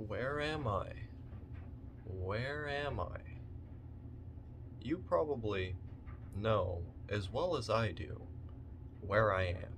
Where am I? Where am I? You probably know as well as I do where I am.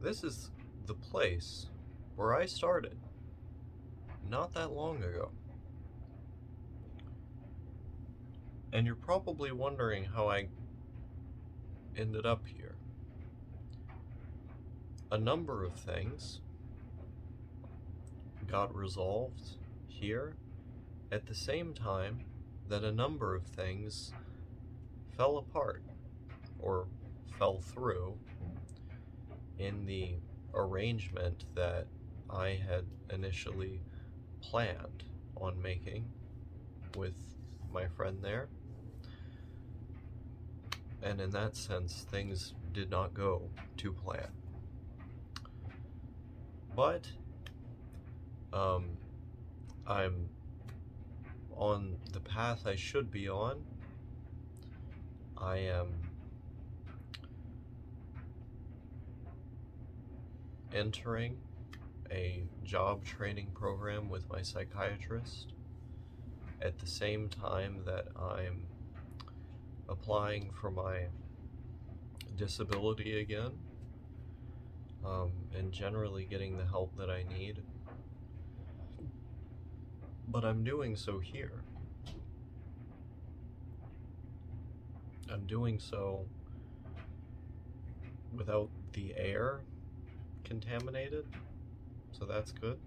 This is the place where I started not that long ago. And you're probably wondering how I ended up here. A number of things got resolved here at the same time that a number of things fell apart or fell through in the arrangement that I had initially planned on making with my friend there. And in that sense, things did not go to plan. But I'm on the path I should be on. I am entering a job training program with my psychiatrist at the same time that I'm applying for my disability again, and generally getting the help that I need. But I'm doing so here. I'm doing so without the air contaminated, so that's good.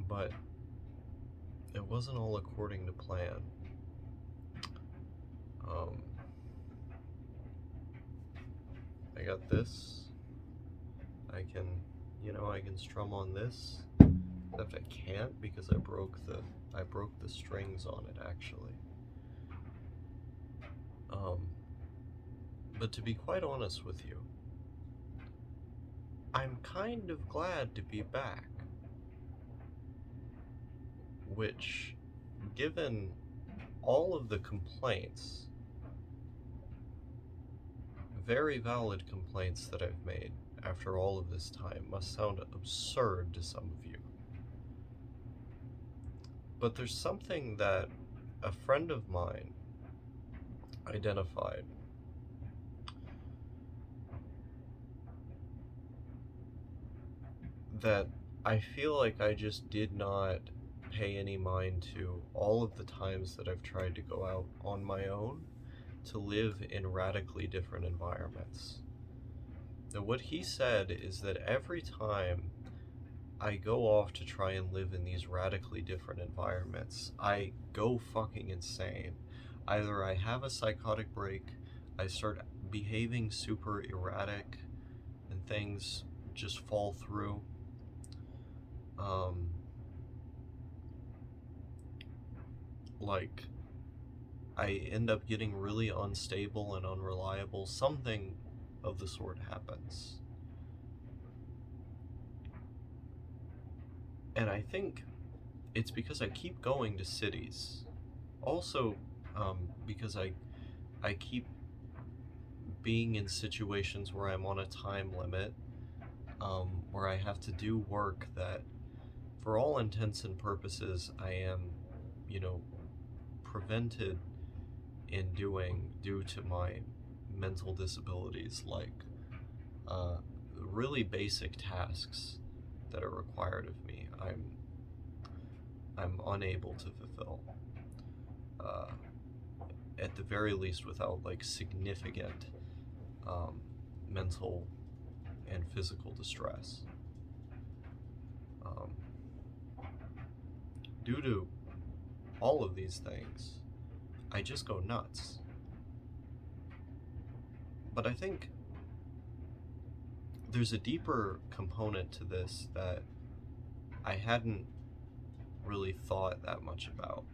But it wasn't all according to plan. I got this. I can strum on this. Except I can't because I broke the strings on it actually. But to be quite honest with you, I'm kind of glad to be back. Which, given all of the complaints, very valid complaints that I've made after all of this time, must sound absurd to some of you. But there's something that a friend of mine identified that I feel like I just did not pay any mind to all of the times that I've tried to go out on my own to live in radically different environments. Now, what he said is that every time I go off to try and live in these radically different environments, I go fucking insane. Either I have a psychotic break, I start behaving super erratic, and things just fall through. Like, I end up getting really unstable and unreliable. Something of the sort happens. And I think it's because I keep going to cities. Also, because I keep being in situations where I'm on a time limit, where I have to do work that, for all intents and purposes, I am, prevented in doing due to my mental disabilities, like really basic tasks that are required of me. I'm unable to fulfill, at the very least, without like significant mental and physical distress. Due to all of these things, I just go nuts. But I think there's a deeper component to this that I hadn't really thought that much about.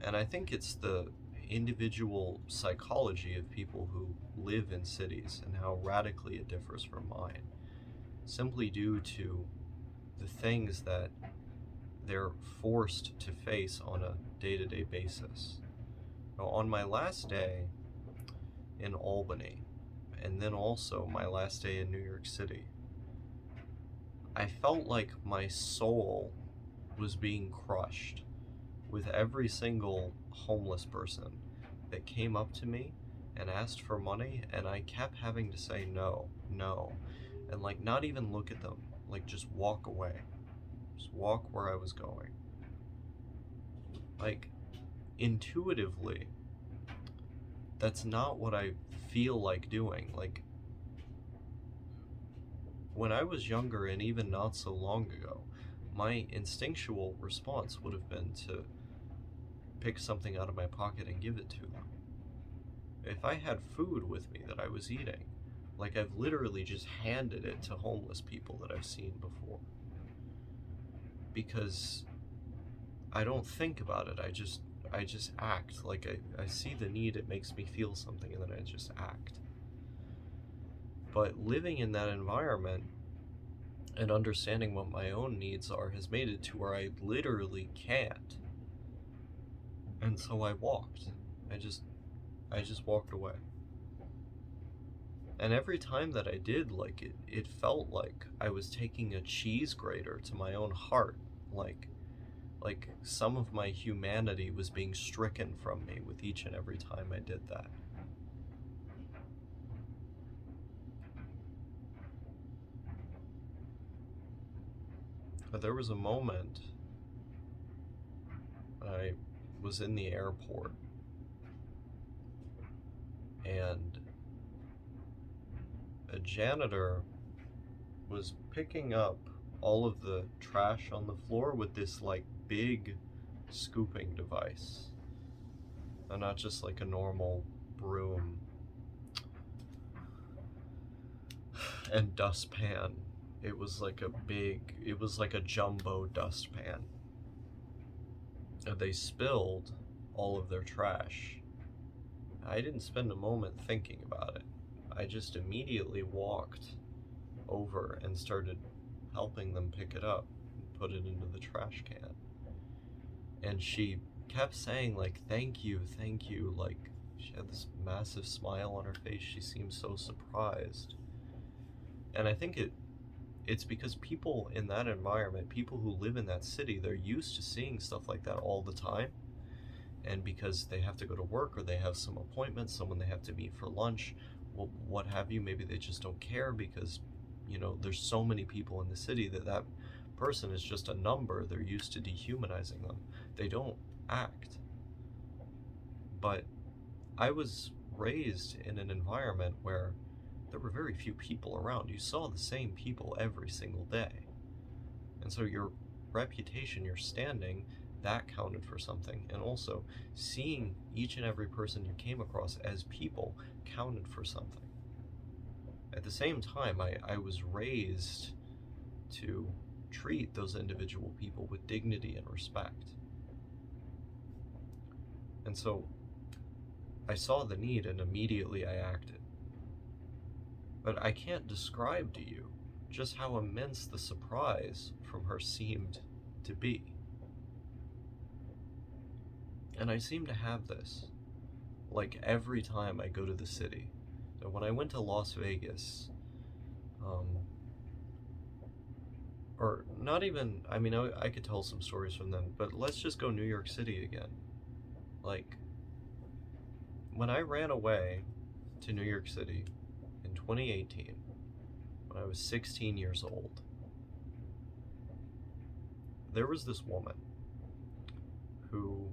And I think it's the individual psychology of people who live in cities and how radically it differs from mine, simply due to the things that they're forced to face on a day-to-day basis. Now, on my last day in Albany, and then also my last day in New York City, I felt like my soul was being crushed with every single homeless person that came up to me and asked for money, and I kept having to say no, no, and like not even look at them, like just walk away, just walk where I was going. Like, intuitively, that's not what I feel like doing. Like, when I was younger and even not so long ago, my instinctual response would have been to pick something out of my pocket and give it to them. If I had food with me that I was eating, like I've literally just handed it to homeless people that I've seen before. Because I don't think about it. I just act. Like I see the need, it makes me feel something, and then I just act. But living in that environment and understanding what my own needs are has made it to where I literally can't. And so I walked. I just walked away. And every time that I did, like it felt like I was taking a cheese grater to my own heart. Like some of my humanity was being stricken from me with each and every time I did that. But there was a moment I was in the airport and a janitor was picking up all of the trash on the floor with this like big scooping device, and not just like a normal broom and dustpan. It was like a jumbo dustpan. And they spilled all of their trash. I didn't spend a moment thinking about it. I just immediately walked over and started helping them pick it up and put it into the trash can. And she kept saying, like, thank you, like, she had this massive smile on her face. She seemed so surprised. And I think it's because people in that environment, people who live in that city, they're used to seeing stuff like that all the time. And because they have to go to work or they have some appointment, someone they have to meet for lunch, what have you, maybe they just don't care because, there's so many people in the city that person is just a number. They're used to dehumanizing them. They don't act. But I was raised in an environment where there were very few people around. You saw the same people every single day. And so your reputation, your standing, that counted for something. And also, seeing each and every person you came across as people counted for something. At the same time, I was raised to treat those individual people with dignity and respect. And so I saw the need and immediately I acted. But I can't describe to you just how immense the surprise from her seemed to be. And I seem to have this, like every time I go to the city. So when I went to Las Vegas, or not even, I could tell some stories from them, but let's just go New York City again. Like, when I ran away to New York City in 2018, when I was 16 years old, there was this woman who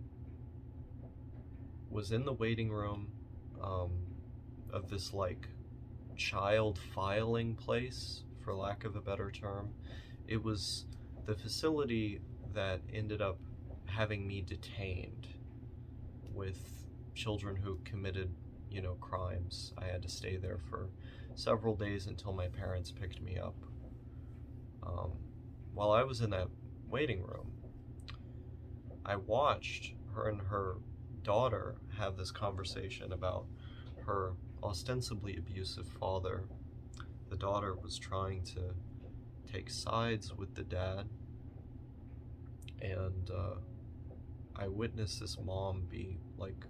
was in the waiting room of this like child filing place, for lack of a better term. It was the facility that ended up having me detained with children who committed, crimes. I had to stay there for several days until my parents picked me up. While I was in that waiting room, I watched her and her daughter have this conversation about her ostensibly abusive father. The daughter was trying to take sides with the dad, and I witnessed this mom be like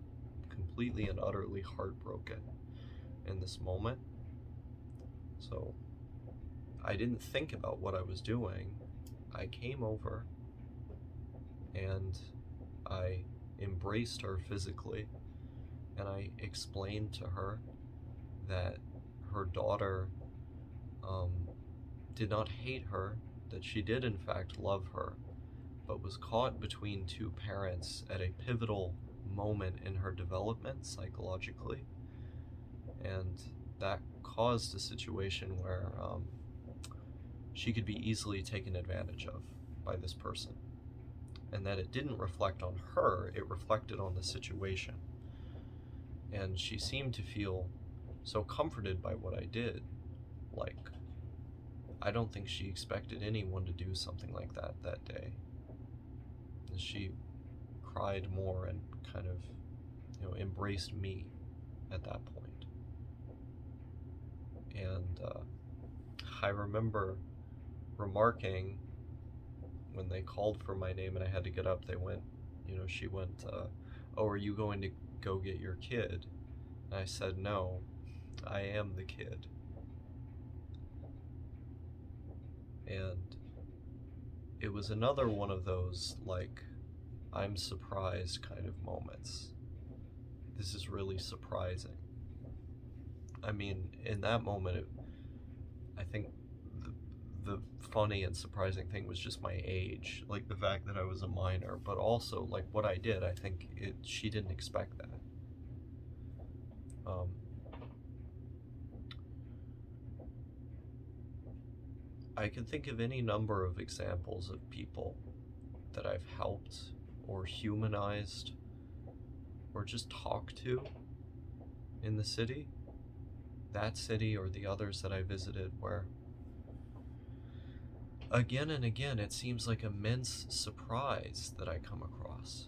completely and utterly heartbroken in this moment. So I didn't think about what I was doing. I came over and I embraced her physically, and I explained to her that her daughter did not hate her, that she did in fact love her, but was caught between two parents at a pivotal moment in her development psychologically, and that caused a situation where she could be easily taken advantage of by this person, and that it didn't reflect on her, it reflected on the situation. And she seemed to feel so comforted by what I did. Like, I don't think she expected anyone to do something like that day. And she cried more and kind of, embraced me at that point. And I remember remarking when they called for my name and I had to get up, she went, oh, are you going to go get your kid? And I said, no, I am the kid. And it was another one of those, like, I'm surprised kind of moments. This is really surprising. I mean, in that moment, I think the funny and surprising thing was just my age, like the fact that I was a minor, but also like what I did. I think she didn't expect that. I can think of any number of examples of people that I've helped or humanized or just talked to in the city, that city or the others that I visited, where again and again it seems like immense surprise that I come across.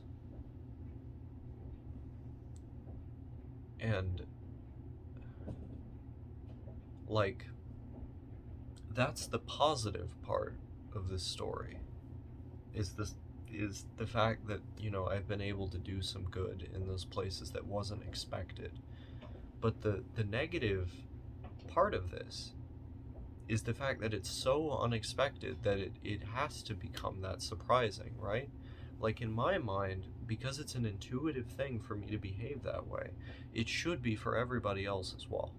And like, that's the positive part of this story, is the fact that, I've been able to do some good in those places that wasn't expected. But the negative part of this is the fact that it's so unexpected that it has to become that surprising, right? Like, in my mind, because it's an intuitive thing for me to behave that way, it should be for everybody else as well.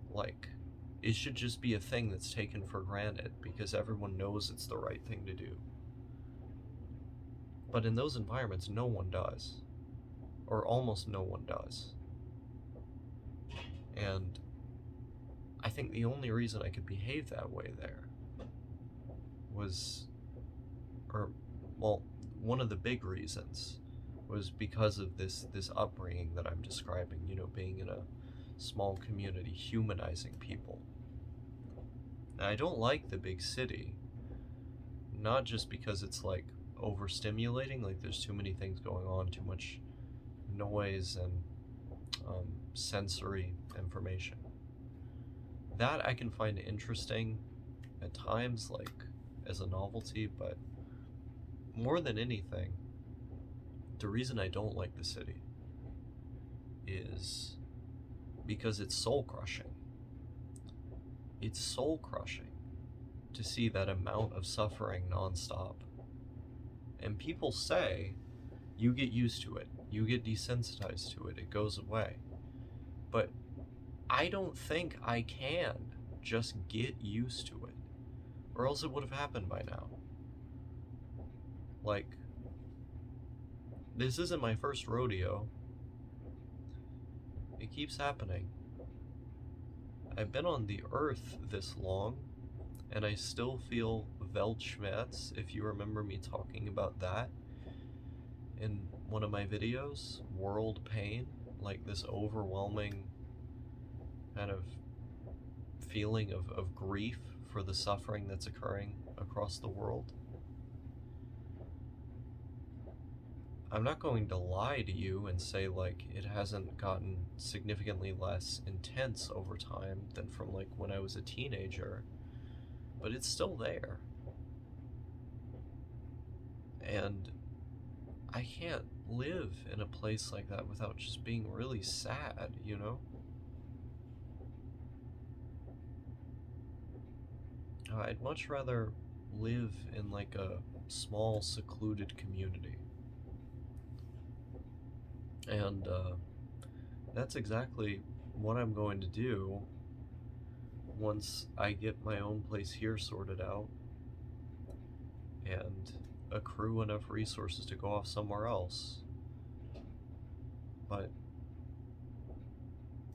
Like, it should just be a thing that's taken for granted because everyone knows it's the right thing to do. But in those environments, no one does. Or almost no one does. And I think the only reason I could behave that way there was, one of the big reasons was because of this upbringing that I'm describing, being in a small community, humanizing people. And I don't like the big city, not just because it's like overstimulating, like there's too many things going on, too much noise and sensory information. That I can find interesting at times, like as a novelty, but more than anything, the reason I don't like the city is because it's soul crushing. It's soul crushing to see that amount of suffering nonstop. And people say, you get used to it, you get desensitized to it, it goes away. But I don't think I can just get used to it, or else it would have happened by now. Like, this isn't my first rodeo. It keeps happening. I've been on the earth this long, and I still feel Weltschmerz, if you remember me talking about that in one of my videos, world pain, like this overwhelming kind of feeling of grief for the suffering that's occurring across the world. I'm not going to lie to you and say, like, it hasn't gotten significantly less intense over time than from, like, when I was a teenager, but it's still there. And I can't live in a place like that without just being really sad, I'd much rather live in like a small, secluded community. And that's exactly what I'm going to do once I get my own place here sorted out and accrue enough resources to go off somewhere else. But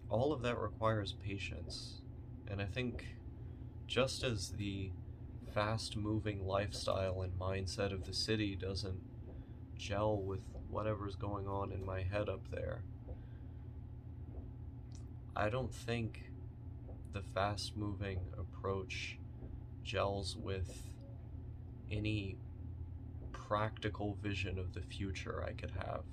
all of that requires patience. And I think just as the fast moving lifestyle and mindset of the city doesn't gel with whatever's going on in my head up there, I don't think the fast moving approach gels with any practical vision of the future I could have.